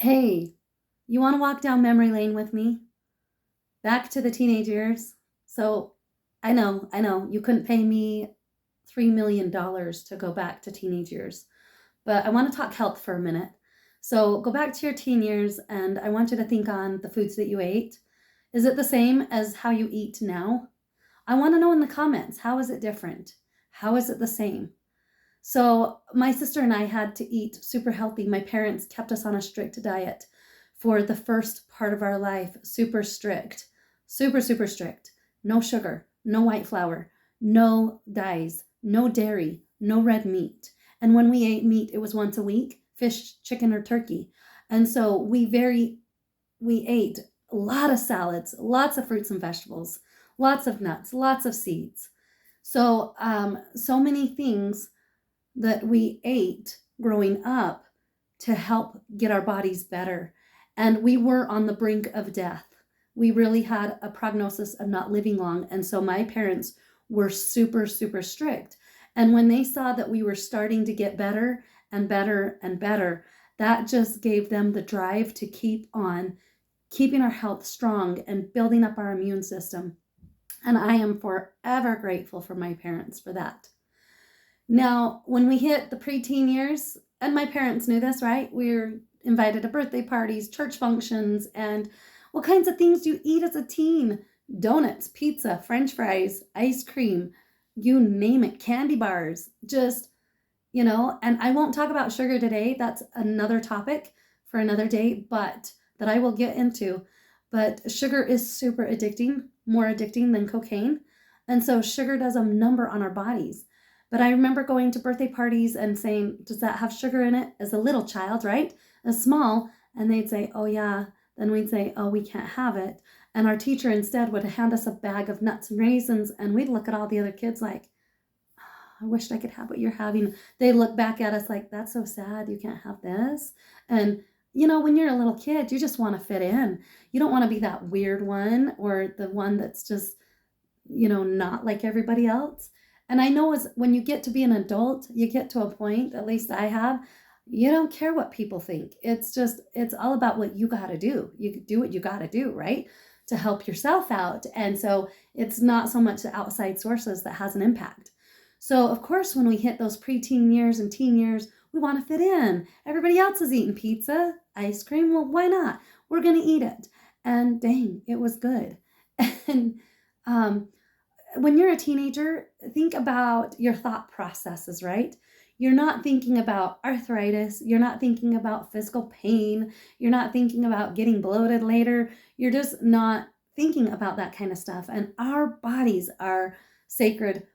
Hey, you want to walk down memory lane with me? Back to the teenage years. So I know, you couldn't pay me $3 million to go back to teenage years, but I want to talk health for a minute. So go back to your teen years and I want you to think on the foods that you ate. Is it the same as how you eat now? I want to know in the comments, how is it different? How is it the same? So, my sister and I had to eat super healthy. My parents kept us on a strict diet for the first part of our life, super strict, super, super strict. No sugar, no white flour, no dyes, no dairy, no red meat. And when we ate meat, it was once a week, fish, chicken, or turkey. And so we ate a lot of salads, lots of fruits and vegetables, lots of nuts, lots of seeds. So many things that we ate growing up to help get our bodies better. And we were on the brink of death. We really had a prognosis of not living long. And so my parents were super, super strict. And when they saw that we were starting to get better and better and better, that just gave them the drive to keep on keeping our health strong and building up our immune system. And I am forever grateful for my parents for that. Now, when we hit the preteen years, and my parents knew this, right? We were invited to birthday parties, church functions, and what kinds of things do you eat as a teen? Donuts, pizza, french fries, ice cream, you name it, candy bars, just, and I won't talk about sugar today. That's another topic for another day, but that I will get into. But sugar is super addicting, more addicting than cocaine. And so sugar does a number on our bodies. But I remember going to birthday parties and saying, does that have sugar in it? As a little child, right? As small. And they'd say, oh, yeah. Then we'd say, oh, we can't have it. And our teacher instead would hand us a bag of nuts and raisins. And we'd look at all the other kids like, I wish I could have what you're having. They look back at us like, that's so sad. You can't have this. And, when you're a little kid, you just want to fit in. You don't want to be that weird one or the one that's just, not like everybody else. And I know as when you get to be an adult, you get to a point, at least I have, you don't care what people think. It's all about what you got to do. You do what you got to do, right? To help yourself out. And so it's not so much the outside sources that has an impact. So, of course, when we hit those preteen years and teen years, we want to fit in. Everybody else is eating pizza, ice cream. Well, why not? We're going to eat it. And dang, it was good. And when you're a teenager, think about your thought processes, right? You're not thinking about arthritis. You're not thinking about physical pain. You're not thinking about getting bloated later. You're just not thinking about that kind of stuff. And our bodies are sacred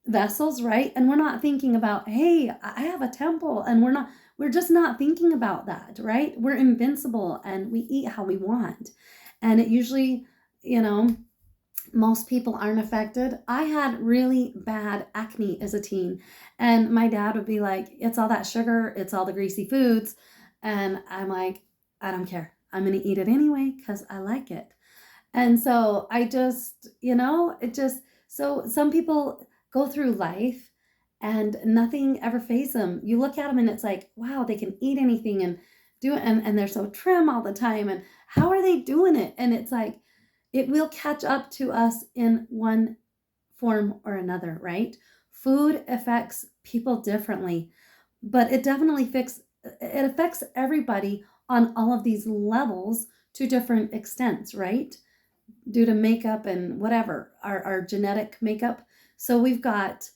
vessels, right? And we're not thinking about, hey, I have a temple, and we're just not thinking about that, right? We're invincible and we eat how we want. And it usually, most people aren't affected. I had really bad acne as a teen, and my dad would be like, it's all that sugar, it's all the greasy foods. And I'm like, I don't care. I'm going to eat it anyway because I like it. And so I just, so some people go through life and nothing ever phases them. You look at them and it's like, wow, they can eat anything and do it. And they're so trim all the time. And how are they doing it? And it's like, it will catch up to us in one form or another, right? Food affects people differently, but it affects everybody on all of these levels to different extents, right? Due to makeup and whatever, our genetic makeup. So we've got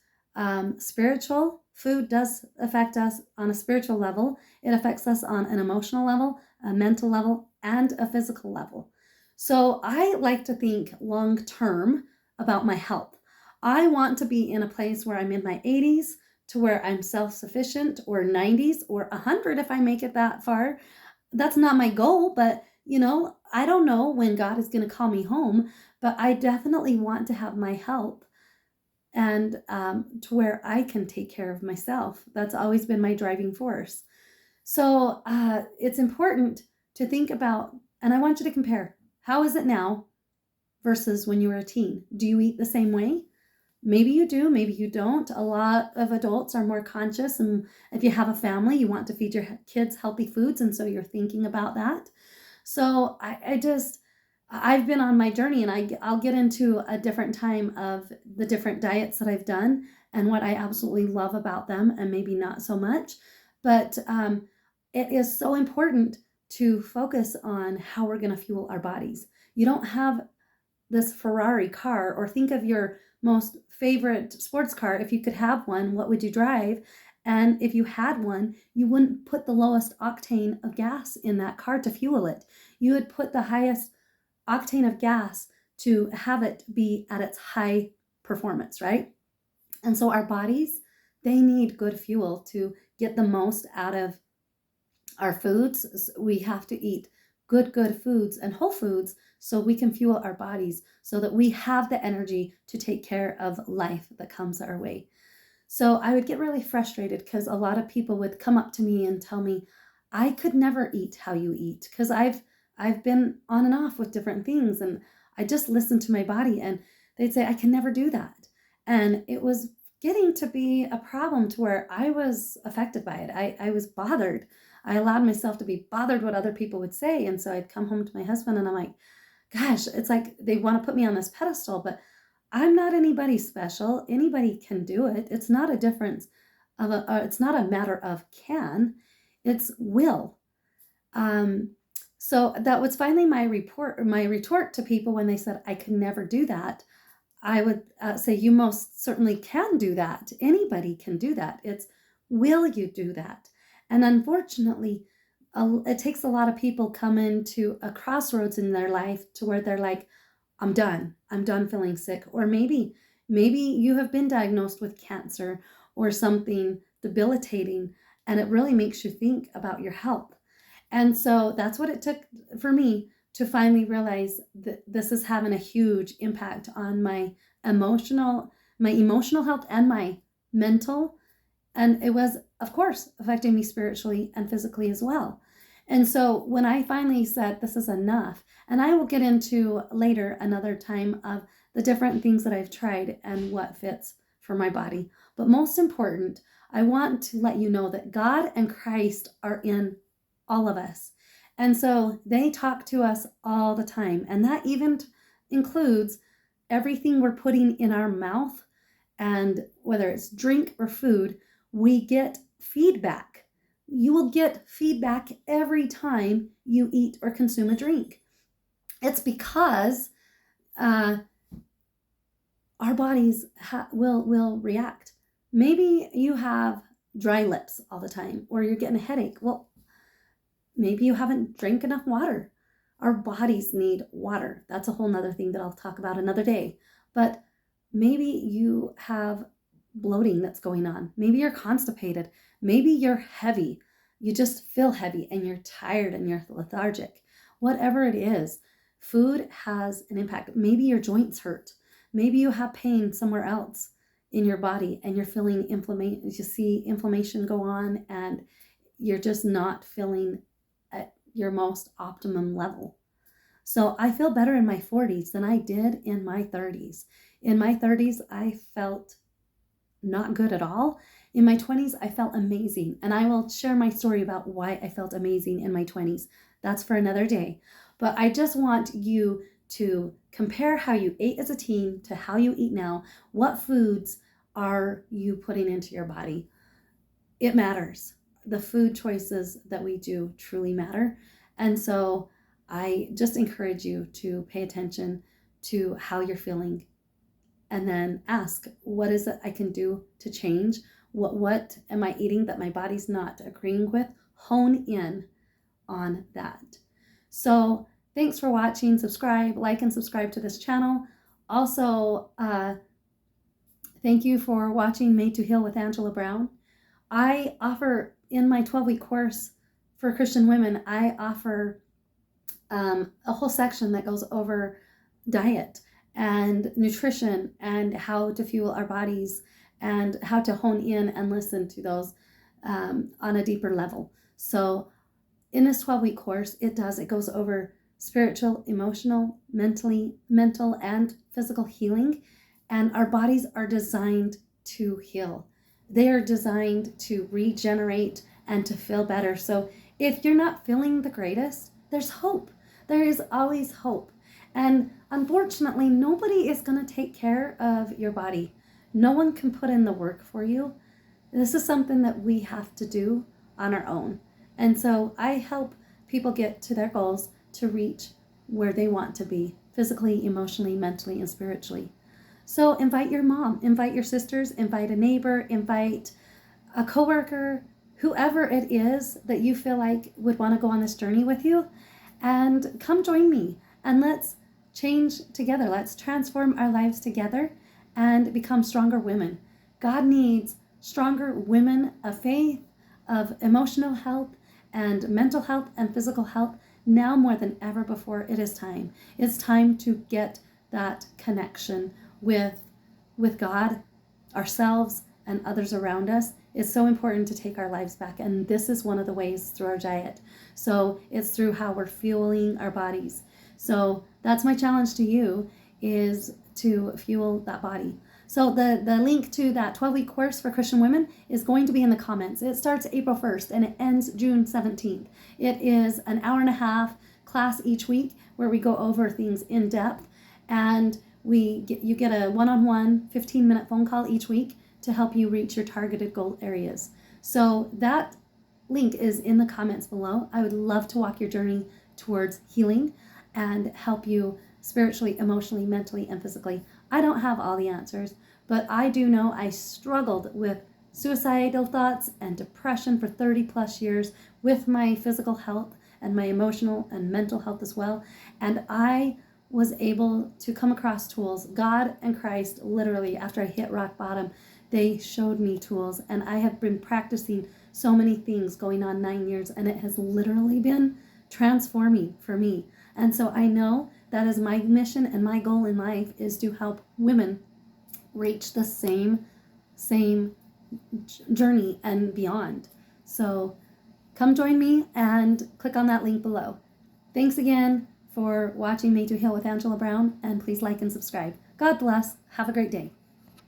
spiritual. Food does affect us on a spiritual level. It affects us on an emotional level, a mental level, and a physical level. So I like to think long term about my health. I want to be in a place where I'm in my 80s to where I'm self-sufficient, or 90s or 100 if I make it that far. That's not my goal, but I don't know when God is going to call me home, but I definitely want to have my health and to where I can take care of myself. That's always been my driving force. So it's important to think about, and I want you to compare, how is it now versus when you were a teen? Do you eat the same way? Maybe you do, maybe you don't. A lot of adults are more conscious, and if you have a family, you want to feed your kids healthy foods, and so you're thinking about that. So I've been on my journey, and I'll get into a different time of the different diets that I've done and what I absolutely love about them, and maybe not so much. But it is so important to focus on how we're going to fuel our bodies. You don't have this Ferrari car, or think of your most favorite sports car. If you could have one, what would you drive? And if you had one, you wouldn't put the lowest octane of gas in that car to fuel it. You would put the highest octane of gas to have it be at its high performance, right? And so our bodies, they need good fuel to get the most out of our foods. We have to eat good foods and whole foods so we can fuel our bodies, so that we have the energy to take care of life that comes our way. So I would get really frustrated because a lot of people would come up to me and tell me, I could never eat how you eat, because I've been on and off with different things, and I just listen to my body, and they'd say I can never do that. And it was getting to be a problem to where I was affected by it. I was bothered. I allowed myself to be bothered what other people would say. And so I'd come home to my husband and I'm like, gosh, it's like they want to put me on this pedestal, but I'm not anybody special. Anybody can do it. It's not a difference of it's not a matter of can, it's will. So that was finally my retort to people when they said I could never do that. I would say you most certainly can do that. Anybody can do that. It's will you do that? And unfortunately, it takes a lot of people coming to a crossroads in their life to where they're like, I'm done. I'm done feeling sick. Or maybe you have been diagnosed with cancer or something debilitating, and it really makes you think about your health. And so that's what it took for me to finally realize that this is having a huge impact on my emotional health and my mental. And it was, of course, affecting me spiritually and physically as well. And so when I finally said, this is enough, and I will get into later another time of the different things that I've tried and what fits for my body. But most important, I want to let you know that God and Christ are in all of us. And so they talk to us all the time. And that even includes everything we're putting in our mouth. And whether it's drink or food, we get feedback. You will get feedback every time you eat or consume a drink. It's because our bodies will react. Maybe you have dry lips all the time, or you're getting a headache. Well, maybe you haven't drank enough water. Our bodies need water. That's a whole nother thing that I'll talk about another day. But maybe you have bloating that's going on. Maybe you're constipated. Maybe you're heavy. You just feel heavy and you're tired and you're lethargic. Whatever it is, food has an impact. Maybe your joints hurt. Maybe you have pain somewhere else in your body and you're feeling inflammation. You see inflammation go on and you're just not feeling at your most optimum level. So I feel better in my 40s than I did in my 30s. In my 30s, I felt not good at all. In my 20s, I felt amazing. And I will share my story about why I felt amazing in my 20s. That's for another day. But I just want you to compare how you ate as a teen to how you eat now. What foods are you putting into your body? It matters. The food choices that we do truly matter. And so I just encourage you to pay attention to how you're feeling and then ask, what is it I can do to change? What am I eating that my body's not agreeing with? Hone in on that. So thanks for watching. Subscribe, like, and subscribe to this channel. Also, thank you for watching Made to Heal with Angela Brown. I offer in my 12-week course for Christian women, I offer a whole section that goes over diet and nutrition and how to fuel our bodies and how to hone in and listen to those on a deeper level. So in this 12-week course, it goes over spiritual, emotional, mental, and physical healing. And our bodies are designed to heal. They are designed to regenerate and to feel better. So if you're not feeling the greatest, there's hope. There is always hope. And unfortunately, nobody is going to take care of your body. No one can put in the work for you. This is something that we have to do on our own. And so I help people get to their goals to reach where they want to be physically, emotionally, mentally, and spiritually. So invite your mom, invite your sisters, invite a neighbor, invite a coworker, whoever it is that you feel like would want to go on this journey with you, and come join me and let's change together. Let's transform our lives together and become stronger women. God needs stronger women of faith, of emotional health and mental health and physical health now more than ever before. It is time. It's time to get that connection with God, ourselves, and others around us. It's so important to take our lives back, and this is one of the ways through our diet. So it's through how we're fueling our bodies. So that's my challenge to you, is to fuel that body. So the link to that 12-week course for Christian women is going to be in the comments. It starts April 1st and it ends June 17th. It is an hour and a half class each week where we go over things in depth, and you get a one-on-one 15-minute phone call each week to help you reach your targeted goal areas. So that link is in the comments below. I would love to walk your journey towards healing and help you spiritually, emotionally, mentally, and physically. I don't have all the answers, but I do know I struggled with suicidal thoughts and depression for 30 plus years with my physical health and my emotional and mental health as well. And I was able to come across tools. God and Christ, literally, after I hit rock bottom, they showed me tools, and I have been practicing so many things going on 9 years, and it has literally been transforming for me. And so I know that is my mission, and my goal in life is to help women reach the same journey and beyond. So come join me and click on that link below. Thanks again for watching Made to Heal with Angela Brown, and please like and subscribe. God bless. Have a great day.